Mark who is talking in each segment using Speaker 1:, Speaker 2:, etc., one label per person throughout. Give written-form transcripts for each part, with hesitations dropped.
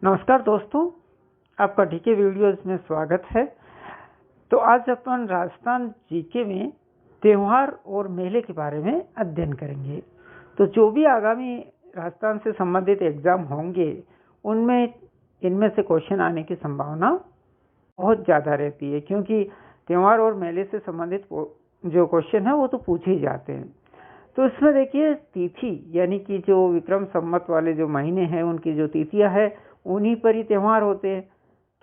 Speaker 1: नमस्कार दोस्तों, आपका डीके वीडियोस में स्वागत है। तो आज अपन राजस्थान जीके में त्यौहार और मेले के बारे में अध्ययन करेंगे। तो जो भी आगामी राजस्थान से संबंधित एग्जाम होंगे उनमें इनमें से क्वेश्चन आने की संभावना बहुत ज़्यादा रहती है, क्योंकि त्यौहार और मेले से संबंधित जो क्वेश्चन है वो तो पूछे ही जाते हैं। तो इसमें देखिए तिथि यानी कि जो विक्रम संवत वाले जो महीने हैं उनकी जो तिथियां है उन्हीं पर ही त्यौहार होते हैं,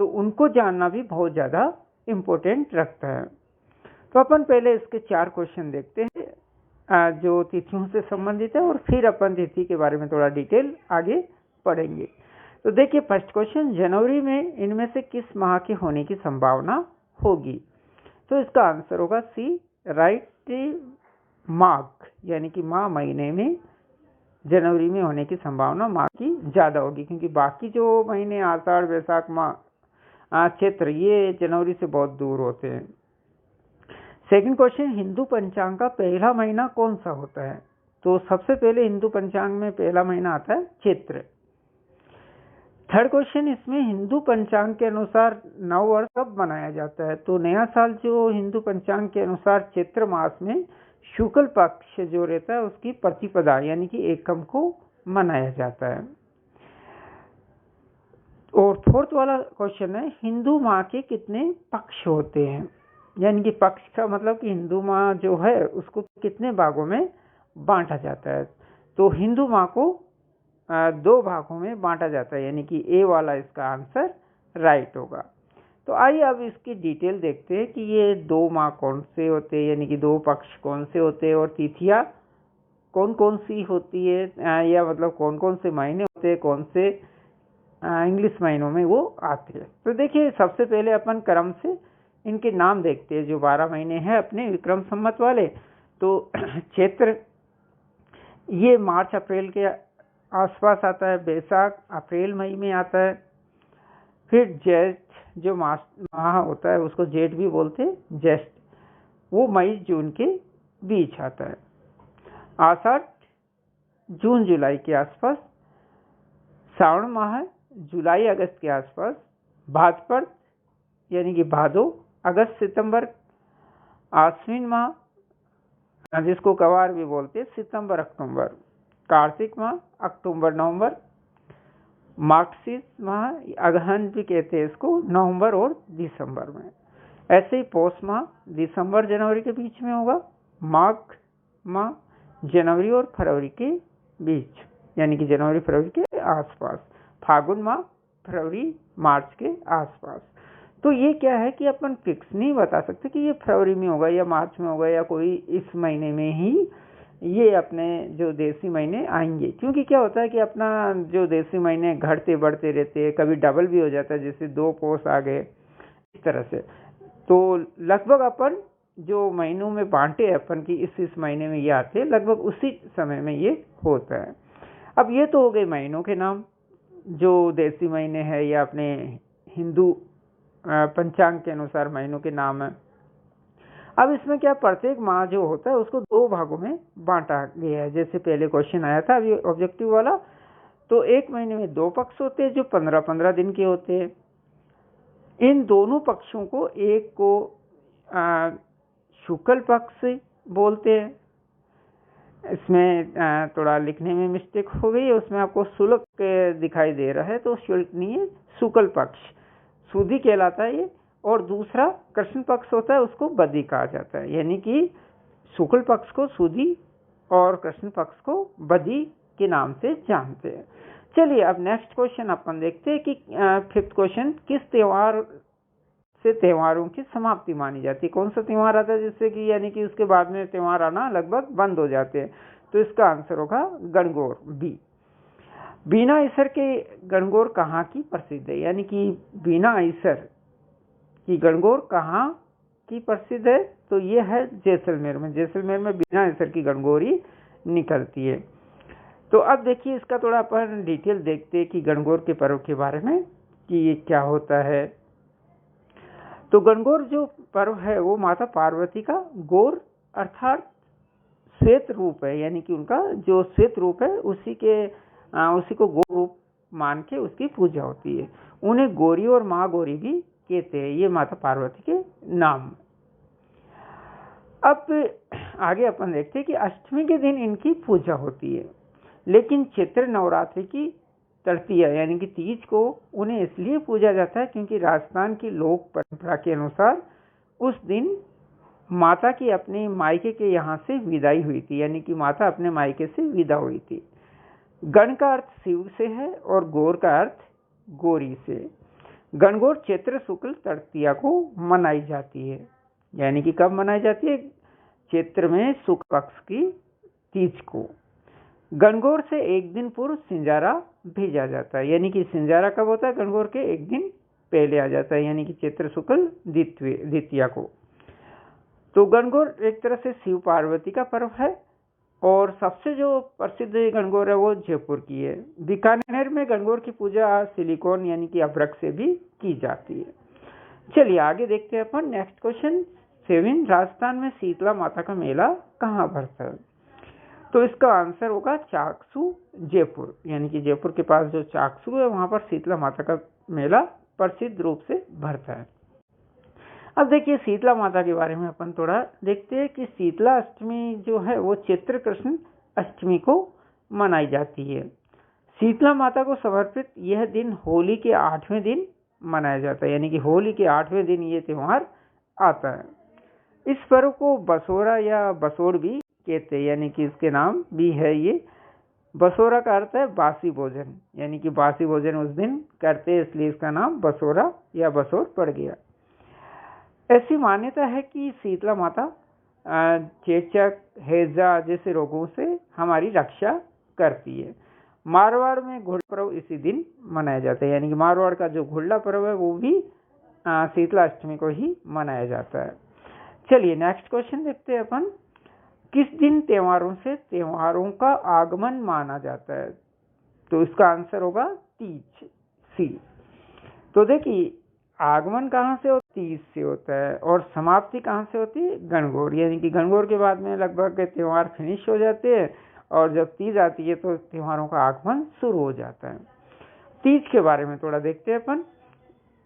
Speaker 1: तो उनको जानना भी बहुत ज़्यादा इम्पोर्टेंट रखता है। तो अपन पहले इसके 4 क्वेश्चन देखते हैं जो तिथियों से संबंधित है, और फिर अपन तिथि के बारे में थोड़ा डिटेल आगे पढ़ेंगे। तो देखिए फर्स्ट क्वेश्चन, जनवरी में इनमें से किस माह के होने की संभावना होगी? तो इसका आंसर होगा सी, राइट, माघ यानी कि माह महीने में जनवरी में होने की संभावना माह की ज़्यादा होगी, क्योंकि बाकी जो महीने आषाढ़, वैशाख, माह, चैत्र ये जनवरी से बहुत दूर होते हैं। सेकंड क्वेश्चन, हिंदू पंचांग का पहला महीना कौन सा होता है? तो सबसे पहले हिंदू पंचांग में पहला महीना आता है चैत्र। थर्ड क्वेश्चन, इसमें हिंदू पंचांग के अनुसार नववर्ष कब मनाया जाता है? तो नया साल जो हिंदू पंचांग के अनुसार चैत्र मास में शुक्ल पक्ष जो रहता है उसकी प्रतिपदा यानी कि एकम को मनाया जाता है। और फोर्थ वाला क्वेश्चन है, हिंदू माह के कितने पक्ष होते हैं? यानी कि पक्ष का मतलब कि हिंदू माह जो है उसको कितने भागों में बांटा जाता है? तो हिंदू माह को 2 भागों में बांटा जाता है, यानी कि ए वाला इसका आंसर राइट होगा। तो आइए अब इसकी डिटेल देखते हैं कि ये 2 माह कौन से होते हैं, यानी कि 2 पक्ष कौन से होते हैं, और तिथियां कौन कौन सी होती है, या मतलब कौन कौन से महीने होते हैं, कौन से इंग्लिश महीनों में वो आते हैं। तो देखिए सबसे पहले अपन क्रम से इनके नाम देखते हैं। जो 12 महीने हैं अपने विक्रम संवत वाले, तो चैत्र ये मार्च अप्रैल के आसपास आता है, बैसाख अप्रैल मई में आता है, फिर जेठ जो माह होता है उसको जेठ भी बोलते हैं, ज्येष्ठ वो मई जून के बीच आता है, आषाढ़ जून जुलाई के आसपास, श्रावण माह जुलाई अगस्त के आसपास, भाद्रपद यानी कि भादो अगस्त सितंबर, आश्विन माह जिसको कवार भी बोलते हैं सितंबर अक्टूबर, कार्तिक माह अक्टूबर नवंबर, मार्गशीर्ष माह अगहन भी कहते हैं इसको, नवंबर और दिसंबर में। ऐसे ही पौष माह दिसंबर जनवरी के बीच में होगा, माघ माह जनवरी और फरवरी के बीच यानी कि जनवरी फरवरी के आसपास, फागुन माह फरवरी मार्च के आसपास। तो ये क्या है कि अपन फिक्स नहीं बता सकते कि ये फरवरी में होगा या मार्च में होगा या कोई इस महीने में ही ये अपने जो देसी महीने आएंगे, क्योंकि क्या होता है कि अपना जो देसी महीने घटते बढ़ते रहते हैं, कभी डबल भी हो जाता है, जैसे 2 पौष आ गए इस तरह से। तो लगभग अपन जो महीनों में बांटे अपन की इस महीने में ये आते हैं, लगभग उसी समय में ये होता है। अब ये तो हो गए महीनों के नाम जो देसी महीने हैं या अपने हिंदू पंचांग के अनुसार महीनों के नाम है। अब इसमें क्या, प्रत्येक माह जो होता है उसको 2 भागों में बांटा गया है। जैसे पहले क्वेश्चन आया था अभी ऑब्जेक्टिव वाला, तो एक महीने में 2 पक्ष होते हैं जो 15-15 दिन के होते हैं। इन दोनों पक्षों को, एक को शुक्ल पक्ष बोलते हैं, इसमें थोड़ा लिखने में मिस्टेक हो गई है, उसमें आपको शुल्क दिखाई दे रहा है, तो शुल्क नहीं है, शुक्ल पक्ष सुधी कहलाता है ये। और दूसरा कृष्ण पक्ष होता है उसको बदी कहा जाता है, यानी कि शुक्ल पक्ष को सुधी और कृष्ण पक्ष को बदी के नाम से जानते हैं। चलिए अब नेक्स्ट क्वेश्चन अपन देखते हैं कि फिफ्थ क्वेश्चन, किस त्योहार से त्योहारों की समाप्ति मानी जाती है? कौन सा त्योहार आता है जिससे कि यानी कि उसके बाद में त्योहार आना लगभग बंद हो जाते हैं? तो इसका आंसर होगा गणगौर, बी। बीना ईसर के गणगौर कहाँ की प्रसिद्ध है? यानी कि बीना ईसर की गणगौर कहाँ की प्रसिद्ध है? तो ये है जैसलमेर में। जैसलमेर में बीना ईसर की गणगौर ही निकलती है। तो अब देखिए इसका थोड़ा अपन डिटेल देखते हैं कि गणगौर के पर्व के बारे में कि ये क्या होता है। तो गणगौर जो पर्व है वो माता पार्वती का गौर अर्थात श्वेत रूप है, यानी कि उनका जो श्वेत रूप है उसी को गौर रूप मान के उसकी पूजा होती है। उन्हें गौरी और माँ गौरी भी कहते हैं, ये माता पार्वती के नाम। अब आगे अपन देखते हैं कि अष्टमी के दिन इनकी पूजा होती है, लेकिन चैत्र नवरात्रि की तृतीया यानी कि तीज को उन्हें इसलिए पूजा जाता है क्योंकि राजस्थान की लोक परंपरा के अनुसार उस दिन माता की अपने मायके के यहाँ से विदाई हुई थी, यानी कि माता अपने मायके से विदा हुई थी। गण का अर्थ शिव से है और गौर का अर्थ गौरी से। गणगौर चैत्र शुक्ल तृतीया को मनाई जाती है, यानी कि कब मनाई जाती है? चैत्र में शुक्ल पक्ष की तीज को। गणगौर से एक दिन पूर्व सिंजारा भेजा जाता है, यानी कि सिंजारा कब होता है? गणगौर के एक दिन पहले आ जाता है, यानी कि चैत्र शुक्ल द्वितीया को। तो गणगौर एक तरह से शिव पार्वती का पर्व है और सबसे जो प्रसिद्ध गणगौर है वो जयपुर की है। बीकानेर में गणगौर की पूजा सिलिकॉन यानी कि अभ्रक से भी की जाती है। चलिए आगे देखते हैं अपन नेक्स्ट क्वेश्चन 7। राजस्थान में शीतला माता का मेला कहाँ भरता है? तो इसका आंसर होगा चाकसू जयपुर, यानी कि जयपुर के पास जो चाकसू है वहां पर शीतला माता का मेला प्रसिद्ध रूप से भरता है। अब देखिए शीतला माता के बारे में अपन थोड़ा देखते हैं कि शीतला अष्टमी जो है वो चैत्र कृष्ण अष्टमी को मनाई जाती है। शीतला माता को समर्पित यह दिन होली के 8वें दिन मनाया जाता है, यानी कि होली के 8वें दिन ये त्यौहार आता है। इस पर्व को बसोरा या बसोड़ भी कहते हैं, यानी कि इसके नाम भी है ये। बसोरा का अर्थ है बासी भोजन, यानी कि बासी भोजन उस दिन करते हैं, इसलिए इसका नाम बसोरा या बसोड़ पड़ गया। ऐसी मान्यता है कि शीतला माता चेचक, हैजा जैसे रोगों से हमारी रक्षा करती है। मारवाड़ में घुड़ला पर्व इसी दिन मनाया जाता है, यानी कि मारवाड़ का जो घुड़ला पर्व है वो भी शीतला अष्टमी को ही मनाया जाता है। चलिए नेक्स्ट क्वेश्चन देखते हैं अपन। किस दिन त्योहारों से त्योहारों का आगमन माना जाता है? तो इसका आंसर होगा तीज, सी। तो देखिए आगमन कहाँ से होता है? तीज से होता है। और समाप्ति कहाँ से होती है? गणगौर, यानी कि गणगौर के बाद में लगभग त्योहार फिनिश हो जाते हैं और जब तीज आती है तो त्योहारों का आगमन शुरू हो जाता है। तीज के बारे में थोड़ा देखते हैं अपन।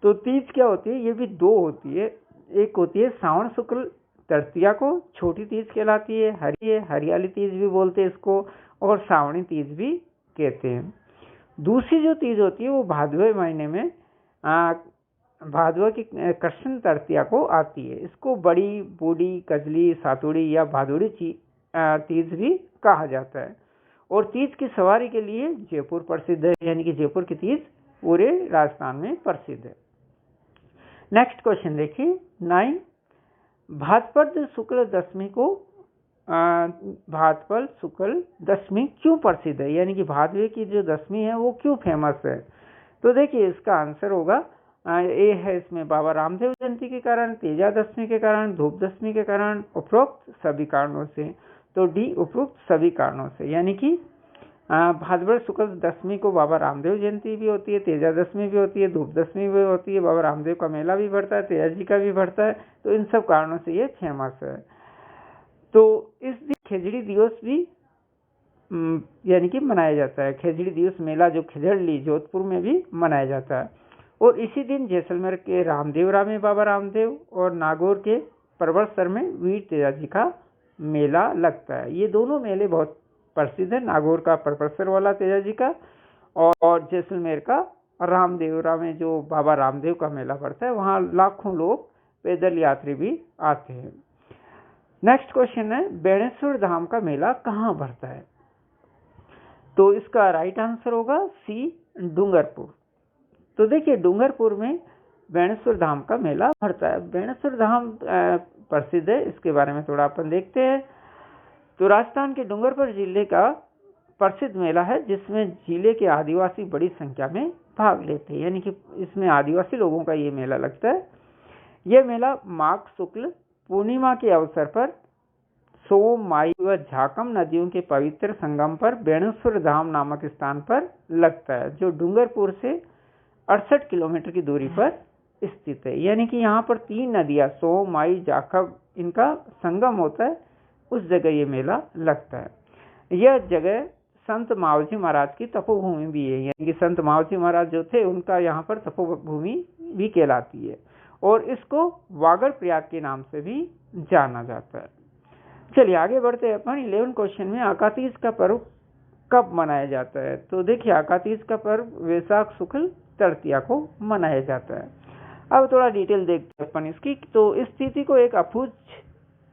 Speaker 1: तो तीज क्या होती है? ये भी दो होती है। एक होती है श्रावण शुक्ल तृतीया को छोटी तीज कहलाती है, हरियाली तीज भी बोलते हैं इसको, और श्रावणी तीज भी कहते हैं। दूसरी जो तीज होती है वो भादवे महीने में भादवा की कृष्ण तृतीया को आती है। इसको बड़ी बूढ़ी कजली सातुड़ी या भादुड़ी तीज भी कहा जाता है। और तीज की सवारी के लिए जयपुर प्रसिद्ध है, यानी कि जयपुर की तीज पूरे राजस्थान में प्रसिद्ध है। नेक्स्ट क्वेश्चन देखिए 9। भाद्रपद शुक्ल दशमी को भाद्रपद शुक्ल दशमी क्यों प्रसिद्ध है, यानी कि भादवे की जो दशमी है वो क्यों फेमस है? तो देखिए इसका आंसर होगा ए है इसमें बाबा रामदेव जयंती के कारण, तेजा दशमी के कारण, धूप दशमी के कारण, उपरोक्त सभी कारणों से। तो डी उपरोक्त सभी कारणों से, यानी कि भाद्रपद शुक्ल दशमी को बाबा रामदेव जयंती भी होती है, तेजा दशमी भी होती है, धूप दशमी भी होती है, बाबा रामदेव का मेला भी बढ़ता है, तेजा जी का भी बढ़ता है। तो इन सब कारणों से ये फेमस है। तो इस दिन खिचड़ी दिवस भी यानी कि मनाया जाता है। खिचड़ी दिवस मेला जो खिजड़ली जोधपुर में भी मनाया जाता है। और इसी दिन जैसलमेर के रामदेवरा में बाबा रामदेव और नागौर के परवरसर में वीर तेजा जी का मेला लगता है। ये दोनों मेले बहुत प्रसिद्ध है, नागौर का परवरसर वाला तेजा जी का और जैसलमेर का रामदेवरा में जो बाबा रामदेव का मेला पड़ता है, वहाँ लाखों लोग पैदल यात्री भी आते हैं। नेक्स्ट क्वेश्चन है बेणेश्वर धाम का मेला कहाँ भरता है? तो इसका राइट आंसर होगा सी डूंगरपुर। तो देखिए डूंगरपुर में बेणेश्वर धाम का मेला भरता है। बेणेश्वर धाम प्रसिद्ध है, इसके बारे में थोड़ा अपन देखते हैं। तो राजस्थान के डूंगरपुर जिले का प्रसिद्ध मेला है जिसमें जिले के आदिवासी बड़ी संख्या में भाग लेते हैं, यानी कि इसमें आदिवासी लोगों का ये मेला लगता है। यह मेला माघ शुक्ल पूर्णिमा के अवसर पर सोम, माई व झाकम नदियों के पवित्र संगम पर बेणेश्वर धाम नामक स्थान पर लगता है, जो डूंगरपुर से 68 किलोमीटर की दूरी पर स्थित है। यानी कि यहाँ पर 3 नदियाँ सोम, माई, जाखम इनका संगम होता है, उस जगह ये मेला लगता है। यह जगह संत मावजी महाराज की तपोभूमि भी है, यानी कि संत मावजी महाराज जो थे उनका यहाँ पर तपोभूमि भी कहलाती है, और इसको वागड़ प्रयाग के नाम से भी जाना जाता है। चलिए आगे बढ़ते हैं अपन 11 क्वेश्चन में। आकातीज का पर्व कब मनाया जाता है? तो देखिए आकातीज का पर्व वैशाख शुक्ल तृतीया को मनाया जाता है। अब थोड़ा डिटेल देखते हैं अपन इसकी। तो इस तिथि को एक अभुज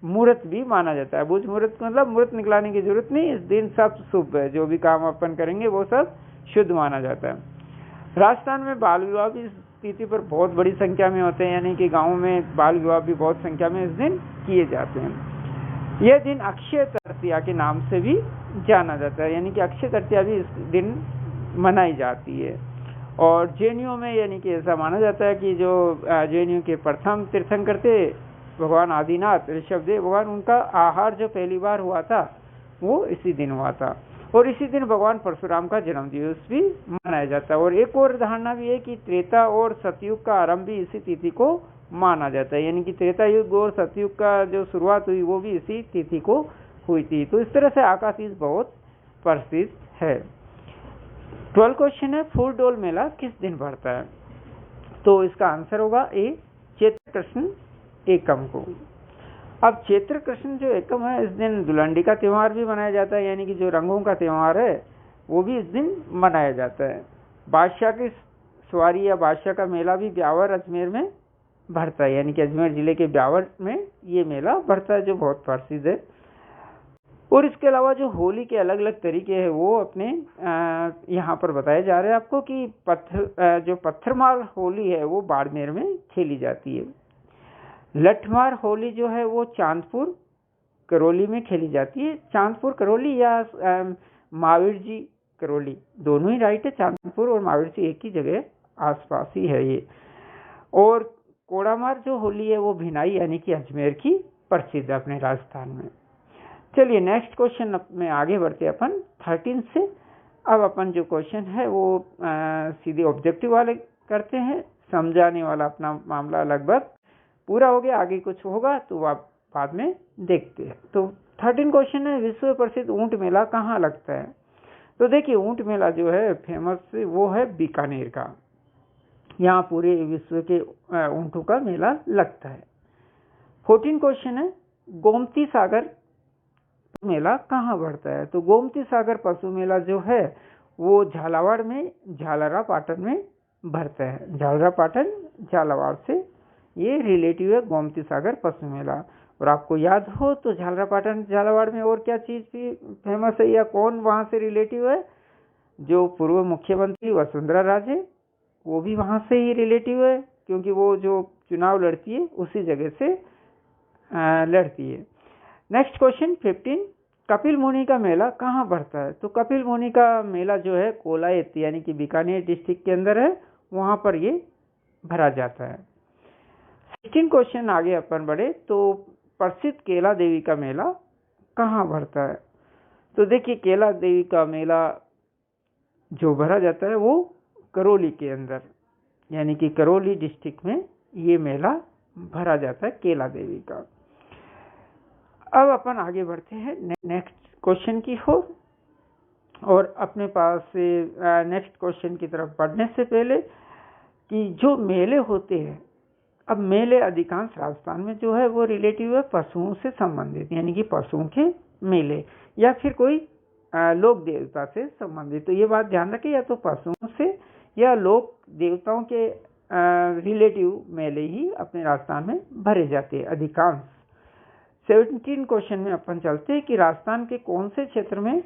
Speaker 1: मुहूर्त भी माना जाता है। अभुज मुहूर्त मतलब मुहूर्त निकलाने की जरूरत नहीं, इस दिन सब शुभ है, जो भी काम अपन करेंगे वो सब शुद्ध माना जाता है। राजस्थान में बाल विवाह भी इस तिथि पर बहुत बड़ी संख्या में होते हैं, यानी कि गाँव में बाल विवाह भी बहुत संख्या में इस दिन किए जाते हैं। यह दिन अक्षय तृतीया के नाम से भी जाना जाता है, यानी कि अक्षय तृतीया भी इस दिन मनाई जाती है। और जैनियों में यानी कि ऐसा माना जाता है कि जो जैनियों के प्रथम तीर्थंकर थे भगवान आदिनाथ ऋषभदेव भगवान, उनका आहार जो पहली बार हुआ था वो इसी दिन हुआ था, और इसी दिन भगवान परशुराम का जन्म दिवस भी मनाया जाता है। और एक और धारणा भी है कि त्रेता और सतयुग का आरंभ भी इसी तिथि को माना जाता है, यानी कि त्रेता युग और सतयुग का जो शुरुआत हुई वो भी इसी तिथि को हुई थी। तो इस तरह से आकातीज बहुत प्रसिद्ध है। 12 क्वेश्चन है, फूलडोल मेला किस दिन पड़ता है? तो इसका आंसर होगा ए, चैत्र कृष्ण एकम को। अब चैत्र कृष्ण जो एकम है, इस दिन दुलंडी का त्यौहार भी मनाया जाता है, यानी कि जो रंगों का त्यौहार है वो भी इस दिन मनाया जाता है। बादशाह की सवारी या बादशाह का मेला भी ब्यावर अजमेर में भरता है, यानी कि अजमेर जिले के ब्यावर में ये मेला भरता है, जो बहुत प्रसिद्ध है। और इसके अलावा जो होली के अलग अलग तरीके हैं वो अपने यहाँ पर बताए जा रहे हैं आपको कि जो पत्थरमार होली है वो बाड़मेर में खेली जाती है। लठमार होली जो है वो चांदपुर करौली में खेली जाती है। चांदपुर करौली या महावीर जी करौली दोनों ही राइट है, चांदपुर और महावीर जी एक ही जगह आसपास ही है ये। और कोड़ामार जो होली है वो भिनाई यानी कि अजमेर की प्रसिद्ध है अपने राजस्थान में। चलिए नेक्स्ट क्वेश्चन में आगे बढ़ते हैं अपन 13 से। अब अपन जो क्वेश्चन है वो सीधे ऑब्जेक्टिव वाले करते हैं, समझाने वाला अपना मामला लगभग पूरा हो गया, आगे कुछ होगा तो आप बाद में देखते हैं। तो 13 क्वेश्चन है, विश्व प्रसिद्ध ऊंट मेला कहाँ लगता है? तो देखिए ऊंट मेला जो है फेमस वो है बीकानेर का, यहाँ पूरे विश्व के ऊंटों का मेला लगता है। 14 क्वेश्चन है, गोमती सागर मेला कहाँ बढ़ता है? तो गोमती सागर पशु मेला जो है वो झालावाड़ में झालरा पाटन में भरता है। झालरा पाटन झालावाड़ से ये रिलेटिव है गोमती सागर पशु मेला। और आपको याद हो तो झालरा पाटन झालावाड़ में और क्या चीज भी फेमस है या कौन वहां से रिलेटिव है? जो पूर्व मुख्यमंत्री वसुंधरा राजे, वो भी वहां से ही रिलेटिव है, क्योंकि वो जो चुनाव लड़ती है उसी जगह से लड़ती है। नेक्स्ट क्वेश्चन 15, कपिल मुनि का मेला कहाँ बढ़ता है? तो कपिल मुनि का मेला जो है कोलायत यानी कि बीकानेर डिस्ट्रिक्ट के अंदर है, वहां पर ये भरा जाता है। 16 क्वेश्चन आगे अपन बढ़े तो प्रसिद्ध केला देवी का मेला कहाँ भरता है? तो देखिए केला देवी का मेला जो भरा जाता है वो करौली के अंदर यानी कि करौली डिस्ट्रिक्ट में ये मेला भरा जाता है केला देवी का। अब अपन आगे बढ़ते हैं नेक्स्ट क्वेश्चन की ओर, और अपने पास से नेक्स्ट क्वेश्चन की तरफ बढ़ने से पहले कि जो मेले होते हैं, अब मेले अधिकांश राजस्थान में जो है वो रिलेटिव है पशुओं से संबंधित, यानी कि पशुओं के मेले या फिर कोई लोक देवता से संबंधित। तो ये बात ध्यान रखें, या तो पशुओं से या लोक देवताओं के रिलेटिव मेले ही अपने राजस्थान में भरे जाते हैं अधिकांश। 17 क्वेश्चन में अपन चलते हैं कि राजस्थान के कौन से क्षेत्र में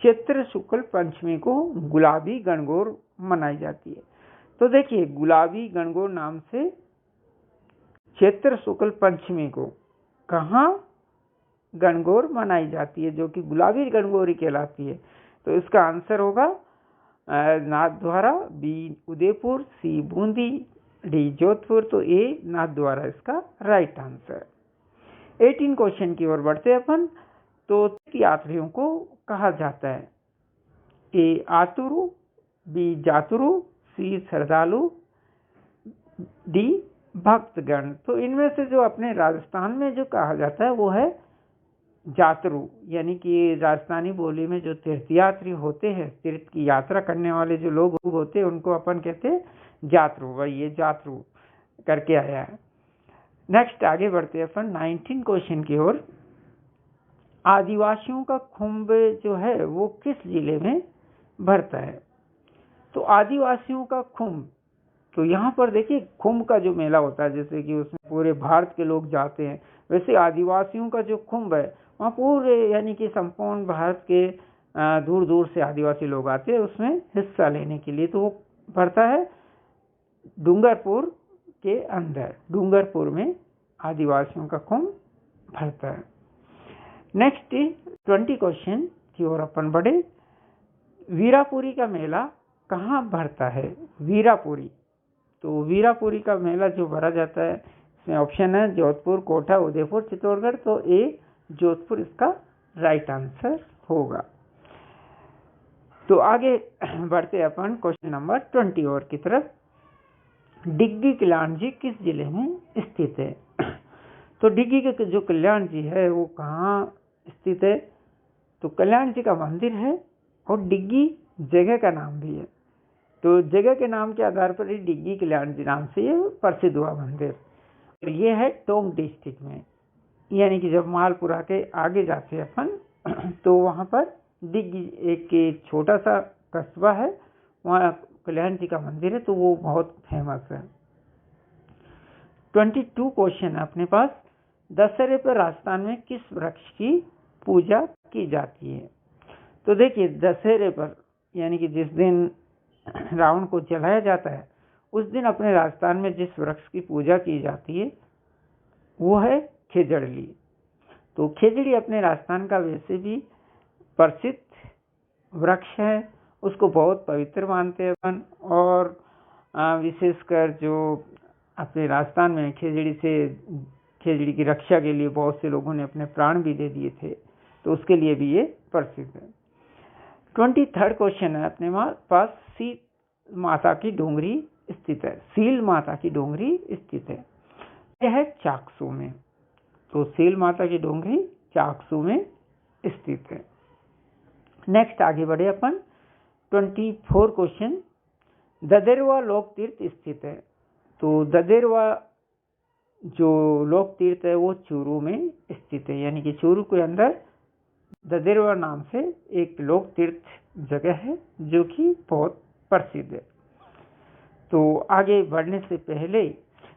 Speaker 1: चैत्र शुक्ल पंचमी को गुलाबी गणगौर मनाई जाती है? तो देखिए गुलाबी गणगौर नाम से चैत्र शुक्ल पंचमी को कहाँ गणगौर मनाई जाती है, जो कि गुलाबी गणगौर कहलाती है? तो इसका आंसर होगा नाथद्वारा, बी उदयपुर, सी बूंदी, डी जोधपुर। तो ए नाथद्वारा इसका राइट आंसर। 18 क्वेश्चन की ओर बढ़ते हैं अपन। तो यात्रियों को कहा जाता है? ए आतुरु, बी जातुरु, सी श्रद्धालु, डी भक्तगण। तो इनमें से जो अपने राजस्थान में जो कहा जाता है वो है जातरू, यानी कि राजस्थानी बोली में जो तीर्थयात्री होते हैं, तीर्थ की यात्रा करने वाले जो लोग होते हैं, उनको अपन कहते हैं जातरू। वही ये जातरू करके आया है। नेक्स्ट आगे बढ़ते हैं अपन 19 क्वेश्चन की ओर। आदिवासियों का कुंभ जो है वो किस जिले में भरता है? तो आदिवासियों का कुंभ, तो यहाँ पर देखिए कुंभ का जो मेला होता है, जैसे कि उसमें पूरे भारत के लोग जाते हैं, वैसे आदिवासियों का जो कुंभ है वहाँ पूरे यानी कि संपूर्ण भारत के दूर दूर से आदिवासी लोग आते हैं उसमें हिस्सा लेने के लिए। तो वो भरता है डूंगरपुर के अंदर, डूंगरपुर में आदिवासियों का कुंभ भरता है। नेक्स्ट 20 क्वेश्चन की ओर अपन बढ़े। वीरापुरी का मेला कहाँ भरता है? वीरापुरी, तो वीरापुरी का मेला जो भरा जाता है, इसमें ऑप्शन है जोधपुर, कोटा, उदयपुर, चित्तौड़गढ़। तो ए जोधपुर इसका राइट आंसर होगा। तो आगे बढ़ते अपन क्वेश्चन नंबर 20 और की तरफ। डिग्गी कल्याण जी किस जिले में स्थित है? तो डिग्गी के जो कल्याण जी है वो कहाँ स्थित है? तो कल्याण जी का मंदिर है और डिग्गी जगह का नाम भी है। तो जगह के नाम के आधार पर ही डिग्गी कल्याण जी नाम से ये प्रसिद्ध हुआ मंदिर। और ये है टोंक डिस्ट्रिक्ट में, यानी कि जब मालपुरा के आगे जाते हैं अपन तो वहाँ पर डिग्गी एक छोटा सा कस्बा है, वहाँ कल्याण जी का मंदिर है, तो वो बहुत फेमस है। 22 क्वेश्चन है अपने पास। दशहरे पर राजस्थान में किस वृक्ष की पूजा की जाती है? तो देखिए दशहरे पर यानी कि जिस दिन रावण को जलाया जाता है उस दिन अपने राजस्थान में जिस वृक्ष की पूजा की जाती है वो है खेजड़ली। तो खेजड़ी अपने राजस्थान का वैसे भी प्रसिद्ध वृक्ष है, उसको बहुत पवित्र मानते हैं अपन। और विशेषकर जो अपने राजस्थान में खेजड़ी की रक्षा के लिए बहुत से लोगों ने अपने प्राण भी दे दिए थे, तो उसके लिए भी ये प्रसिद्ध है। 23 क्वेश्चन है अपने पास। सील माता की डोंगरी स्थित है। सील माता की डोंगरी स्थित है, यह है चाकसू में। तो सील माता की डोंगरी चाकसू में स्थित है। नेक्स्ट आगे बढ़े अपन 24 क्वेश्चन। ददेरवा लोक तीर्थ स्थित है। तो ददेरवा जो लोक तीर्थ है वो चूरू में स्थित है, यानी कि चूरू के अंदर ददेरवा नाम से एक लोक तीर्थ जगह है जो कि बहुत प्रसिद्ध है। तो आगे बढ़ने से पहले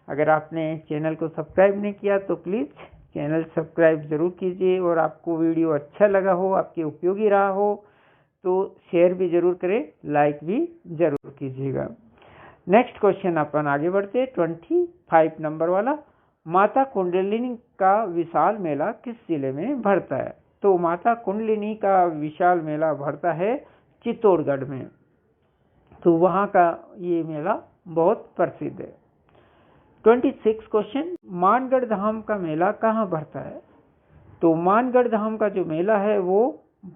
Speaker 1: अगर आपने चैनल को सब्सक्राइब नहीं किया तो प्लीज़ चैनल सब्सक्राइब जरूर कीजिए, और आपको वीडियो अच्छा लगा हो, आपके उपयोगी रहा हो तो शेयर भी जरूर करें, लाइक भी जरूर कीजिएगा। नेक्स्ट क्वेश्चन अपन आगे बढ़ते 25 नंबर वाला। माता कुंडलिनी का विशाल मेला किस जिले में भरता है? तो माता कुंडलिनी का विशाल मेला भरता है चित्तौड़गढ़ में। तो वहाँ का ये मेला बहुत प्रसिद्ध है। 26 क्वेश्चन। मानगढ़ धाम का मेला कहाँ भरता है? तो मानगढ़ धाम का जो मेला है वो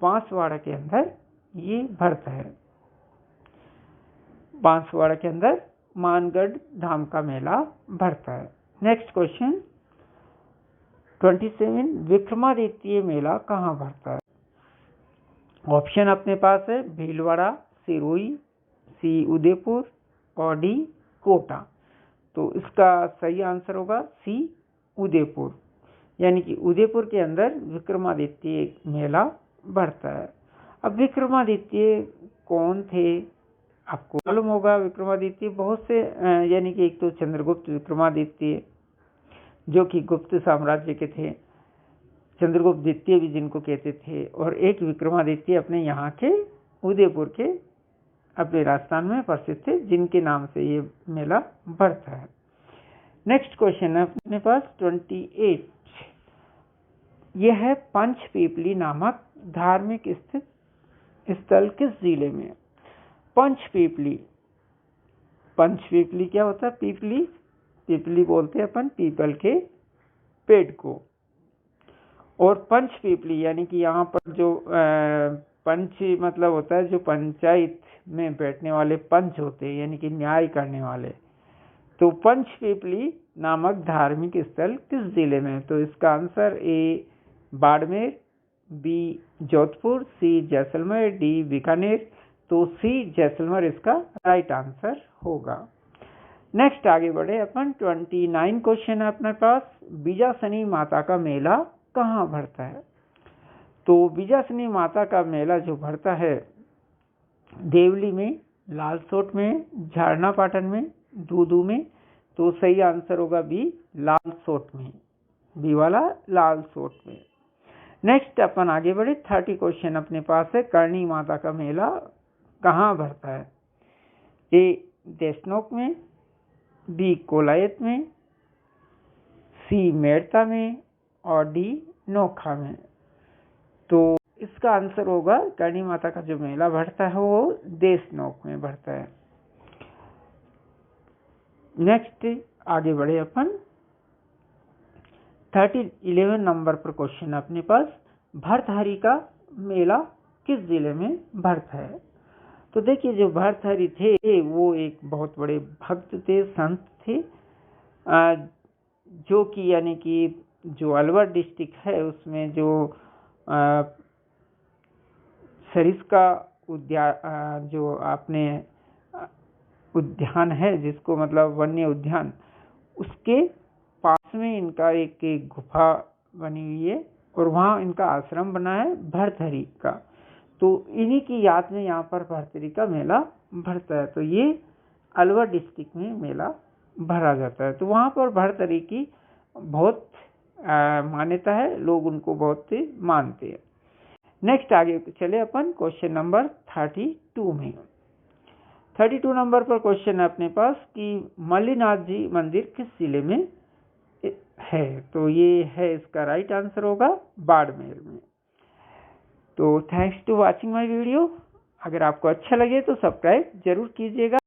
Speaker 1: बांसवाड़ा के अंदर ये भरता है। बांसवाड़ा के अंदर मानगढ़ धाम का मेला भरता है। Next question 27। विक्रमादित्य मेला कहाँ भरता है? ऑप्शन अपने पास है भीलवाड़ा, सिरोही, सी उदयपुर और डी कोटा। तो इसका सही आंसर होगा सी उदयपुर, यानी कि उदयपुर के अंदर विक्रमादित्य मेला भरता है। अब विक्रमादित्य कौन थे आपको मालूम होगा। विक्रमादित्य बहुत से यानी कि एक तो चंद्रगुप्त विक्रमादित्य जो कि गुप्त साम्राज्य के थे, चंद्रगुप्त द्वितीय भी जिनको कहते थे, और एक विक्रमादित्य अपने यहाँ के उदयपुर के अपने राजस्थान में प्रसिद्ध थे जिनके नाम से ये मेला भरता है। नेक्स्ट क्वेश्चन है अपने पास 28। यह है पंचपीपली नामक धार्मिक स्थित स्थल किस जिले में? पंचपीपली, पंचपीपली क्या होता है? पीपली बोलते हैं अपन पीपल के पेड़ को। और पंचपीपली यानी कि यहाँ पर जो पंच मतलब होता है जो पंचायत में बैठने वाले पंच होते हैं, यानी कि न्याय करने वाले। तो पंचपीपली नामक धार्मिक स्थल किस जिले में? तो इसका answer A Barmer, B Jodhpur, C Jaisalmer, D Bikaner. तो सी जैसलमेर इसका राइट आंसर होगा। नेक्स्ट आगे बढ़े अपन। 29 क्वेश्चन है अपने पास। बीजासनी माता का मेला कहाँ भरता है? तो बीजासनी माता का मेला जो भरता है देवली में, लालसोट में, झारना पाटन में, दूदू में। तो सही आंसर होगा बी लालसोट में, बी वाला लालसोट में। नेक्स्ट अपन आगे बढ़े। 30 क्वेश्चन अपने पास है। करणी माता का मेला कहाँ भरता है? ए देशनोक में, बी कोलायत में, सी मेड़ता में और डी नोखा में। तो इसका आंसर होगा करणी माता का जो मेला भरता है वो देशनोक में भरता है। नेक्स्ट आगे बढ़े अपन। 11 नंबर पर क्वेश्चन अपने पास। भर्तहरि का मेला किस जिले में भरता है? तो देखिए जो भर्तहरि थे वो एक बहुत बड़े भक्त थे, संत थे, जो कि यानी कि जो अलवर डिस्ट्रिक्ट है उसमें जो सरिस्का उद्यान, जो आपने उद्यान है जिसको मतलब वन्य उद्यान, उसके पास में इनका एक गुफा बनी हुई है और वहाँ इनका आश्रम बना है भर्तहरि का। तो इन्हीं की याद में यहाँ पर भर्तहरि का मेला भरता है। तो ये अलवर डिस्ट्रिक्ट में मेला भरा जाता है। तो वहाँ पर भर्तहरि की बहुत मान्यता है, लोग उनको बहुत मानते हैं। नेक्स्ट आगे चले अपन क्वेश्चन नंबर 32 में। 32 नंबर पर क्वेश्चन है अपने पास कि मल्लिनाथ जी मंदिर किस जिले में है? तो ये है इसका राइट आंसर होगा बाड़मेर में। तो thanks to watching my video. अगर आपको अच्छा लगे तो सब्सक्राइब जरूर कीजिएगा।